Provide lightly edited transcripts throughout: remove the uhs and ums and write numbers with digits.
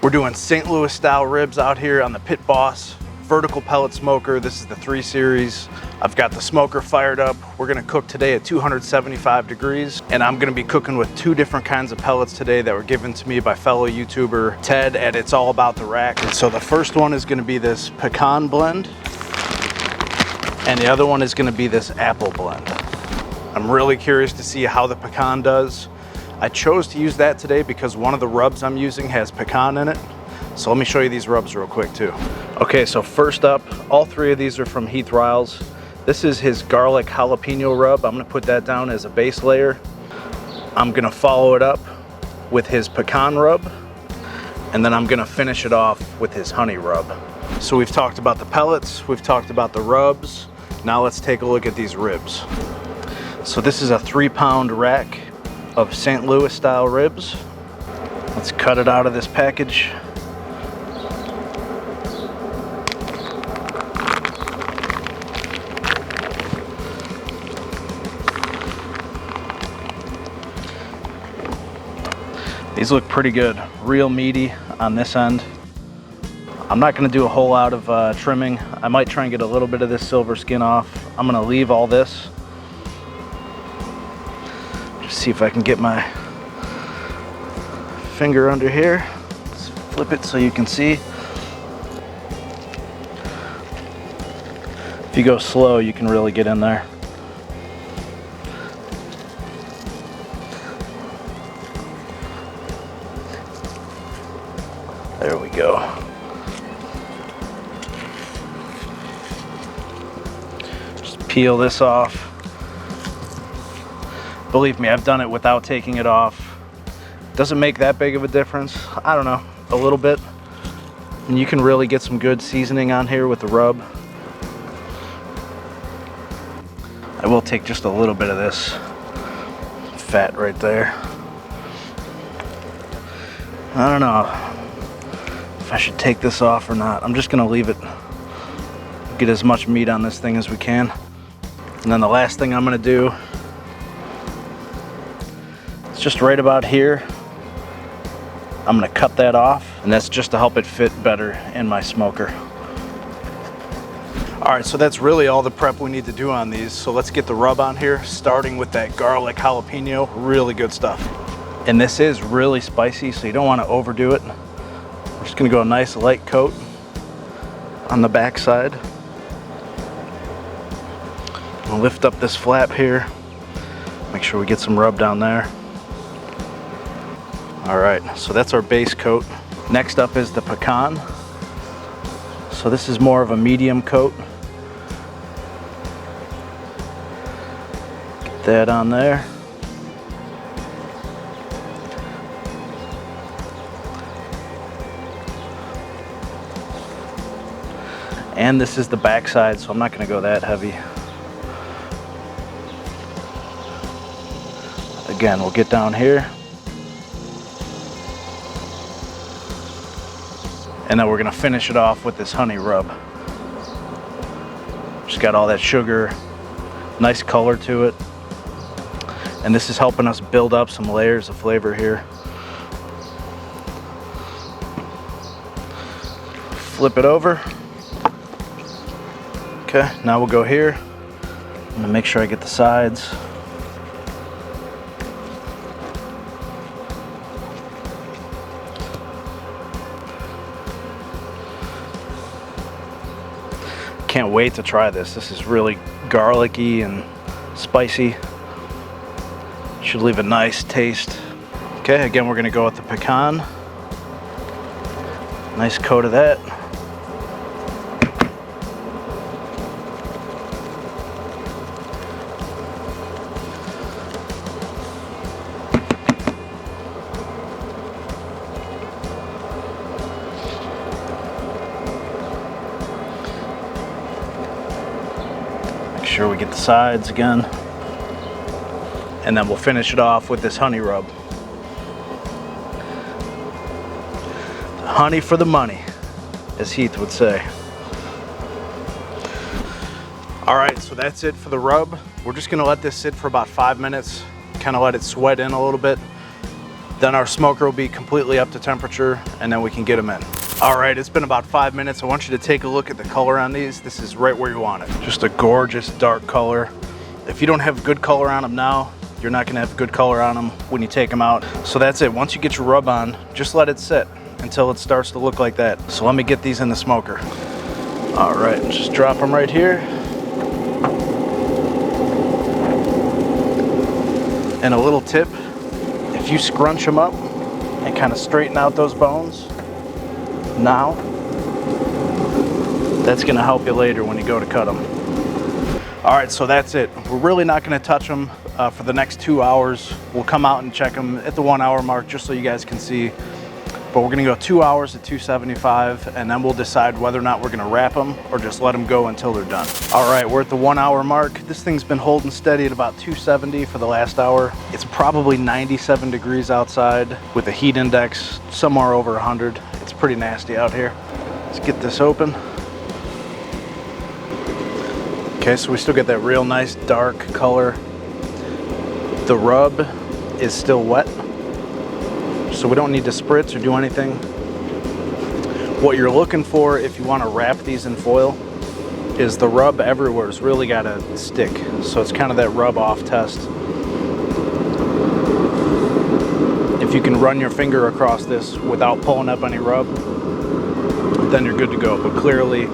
We're doing St. Louis style ribs out here on the Pit Boss vertical pellet smoker. This is the 3 series. I've got the smoker fired up. We're gonna cook today at 275 degrees, and I'm gonna be cooking with 2 different kinds of pellets today that were given to me by fellow YouTuber Ted at It's All About the Rack. So the first one is gonna be this pecan blend, and the other one is gonna be this apple blend. I'm really curious to see how the pecan does. I chose to use that today because one of the rubs I'm using has pecan in it. So let me show you these rubs real quick too. Okay, so first up, all 3 of these are from Heath Riles. This is his garlic jalapeno rub. I'm gonna put that down as a base layer. I'm gonna follow it up with his pecan rub, and then I'm gonna finish it off with his honey rub. So we've talked about the pellets, we've talked about the rubs. Now let's take a look at these ribs. So this is a 3-pound rack of St. Louis style ribs. Let's cut it out of this package. These look pretty good, real meaty on this end. I'm not gonna do a whole lot of trimming. I might try and get a little bit of this silver skin off. I'm gonna leave all this. Just see if I can get my finger under here. Let's flip it so you can see. If you go slow, you can really get in there. There we go. Just peel this off. Believe me, I've done it without taking it off. Doesn't make that big of a difference. I don't know, a little bit. And you can really get some good seasoning on here with the rub. I will take just a little bit of this fat right there. I don't know if I should take this off or not. I'm just gonna leave it, get as much meat on this thing as we can. And then the last thing I'm gonna do, it's just right about here. I'm gonna cut that off, and that's just to help it fit better in my smoker. All right, so that's really all the prep we need to do on these. So let's get the rub on here, starting with that garlic jalapeno, really good stuff. And this is really spicy, so you don't wanna overdo it. We're just gonna go a nice light coat on the back side. I'll lift up this flap here. Make sure we get some rub down there. All right, so that's our base coat. Next up is the pecan. So this is more of a medium coat. Get that on there. And this is the back side, so I'm not gonna go that heavy. Again, we'll get down here. And then we're gonna finish it off with this honey rub. Just got all that sugar, nice color to it. And this is helping us build up some layers of flavor here. Flip it over. Okay, now we'll go here. I'm gonna make sure I get the sides. Can't wait to try this. This is really garlicky and spicy. Should leave a nice taste. Okay, again, we're gonna go with the pecan. Nice coat of that. Sure we get the sides again, and then we'll finish it off with this honey rub. Honey for the money, as Heath would say. All right, so that's it for the rub. We're just gonna let this sit for about 5 minutes, kind of let it sweat in a little bit. Then our smoker will be completely up to temperature, and then we can get them in. All right, it's been about 5 minutes. I want you to take a look at the color on these. This is right where you want it. Just a gorgeous dark color. If you don't have good color on them now, you're not gonna have good color on them when you take them out. So that's it. Once you get your rub on, just let it sit until it starts to look like that. So let me get these in the smoker. All right, just drop them right here. And a little tip, if you scrunch them up and kind of straighten out those bones now, that's gonna help you later when you go to cut them. All right, so that's it. We're really not gonna touch them for the next 2 hours. We'll come out and check them at the 1 hour mark just so you guys can see. But we're gonna go 2 hours at 275, and then we'll decide whether or not we're gonna wrap them or just let them go until they're done. All right, we're at the 1 hour mark. This thing's been holding steady at about 270 for the last hour. It's probably 97 degrees outside with a heat index somewhere over 100. It's pretty nasty out here. Let's get this open. Okay, so we still get that real nice dark color. The rub is still wet, so we don't need to spritz or do anything. What you're looking for if you want to wrap these in foil is the rub everywhere has really got to stick. So it's kind of that rub off test. If you can run your finger across this without pulling up any rub, then you're good to go. But clearly,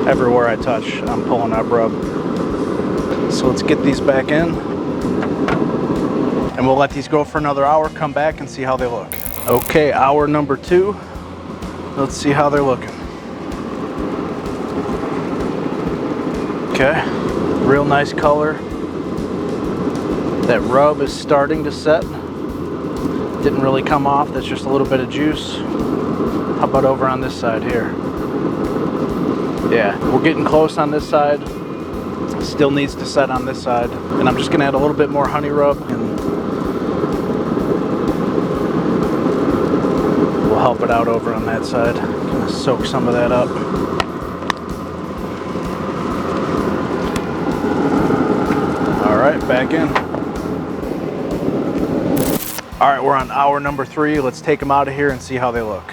everywhere I touch, I'm pulling up rub. So let's get these back in, and we'll let these go for another hour, come back and see how they look. Okay, hour number 2. Let's see how they're looking. Okay, real nice color. That rub is starting to set. Didn't really come off, that's just a little bit of juice. How about over on this side here? Yeah, we're getting close on this side. Still needs to set on this side. And I'm just gonna add a little bit more honey rub, and we'll help it out over on that side. Gonna soak some of that up. All right, back in. All right, we're on hour number 3. Let's take them out of here and see how they look.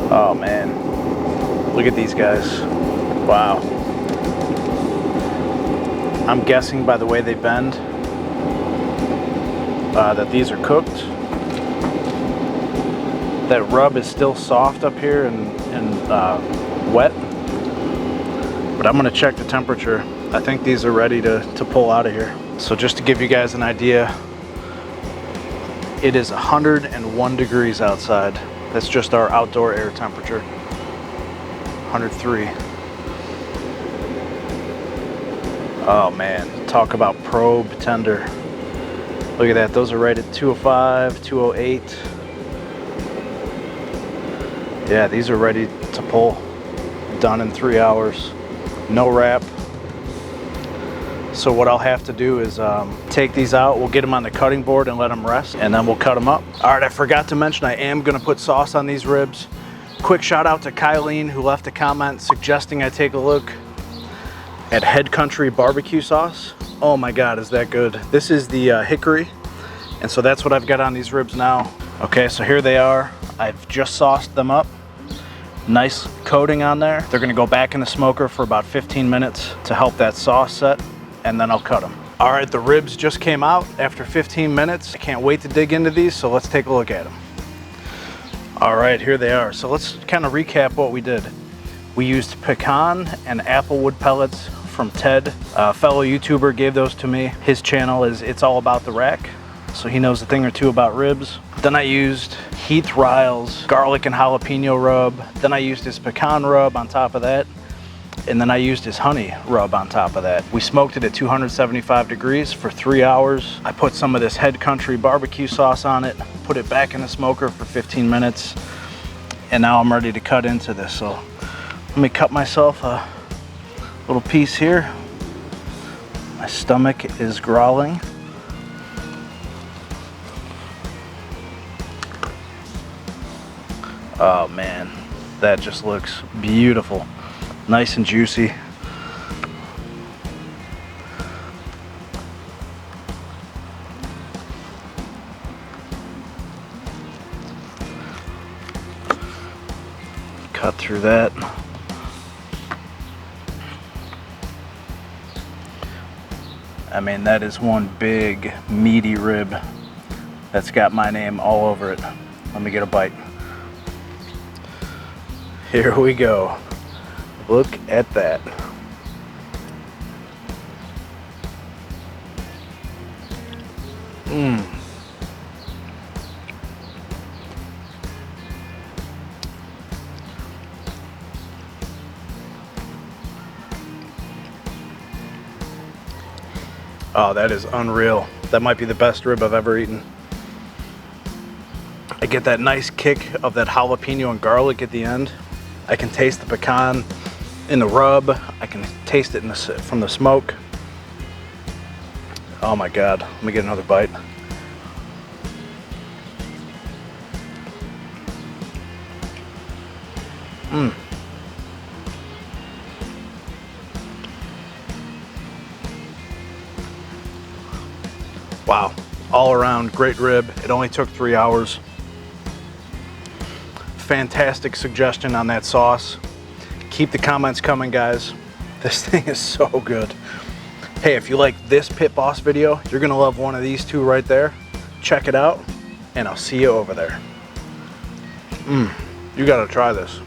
Oh man, look at these guys. Wow. I'm guessing by the way they bend that these are cooked. That rub is still soft up here and wet, but I'm gonna check the temperature. I think these are ready to pull out of here. So just to give you guys an idea, it is 101 degrees outside. That's just our outdoor air temperature. 103. Oh man, talk about probe tender. Look at that, those are right at 205, 208. Yeah, these are ready to pull. Done in 3 hours. No wrap. So what I'll have to do is take these out, we'll get them on the cutting board and let them rest, and then we'll cut them up. All right, I forgot to mention I am gonna put sauce on these ribs. Quick shout out to Kylene, who left a comment suggesting I take a look at Hickory barbecue sauce. Oh my God, is that good. This is the Hickory, and so that's what I've got on these ribs now. Okay, so here they are. I've just sauced them up. Nice coating on there. They're gonna go back in the smoker for about 15 minutes to help that sauce set, and then I'll cut them. All right, the ribs just came out after 15 minutes. I can't wait to dig into these, so let's take a look at them. All right, here they are. So let's kind of recap what we did. We used pecan and applewood pellets from Ted. A fellow YouTuber gave those to me. His channel is It's All About the Rack, so he knows a thing or two about ribs. Then I used Heath Riles garlic and jalapeno rub. Then I used his pecan rub on top of that. And then I used his honey rub on top of that. We smoked it at 275 degrees for 3 hours. I put some of this Hickory barbecue sauce on it, put it back in the smoker for 15 minutes, and now I'm ready to cut into this. So let me cut myself a little piece here. My stomach is growling. Oh man, that just looks beautiful. Nice and juicy. cut through that. I mean, that is one big meaty rib that's got my name all over it. Let me get a bite. Here we go. Look at that. Oh, that is unreal. That might be the best rib I've ever eaten. I get that nice kick of that jalapeno and garlic at the end. I can taste the pecan in the rub. I can taste it from the smoke. Oh my God, let me get another bite. Wow, all around great rib. It only took 3 hours. Fantastic suggestion on that sauce. Keep the comments coming, guys. This thing is so good. Hey, if you like this Pit Boss video, you're gonna love one of these two right there. Check it out, and I'll see you over there. You gotta try this.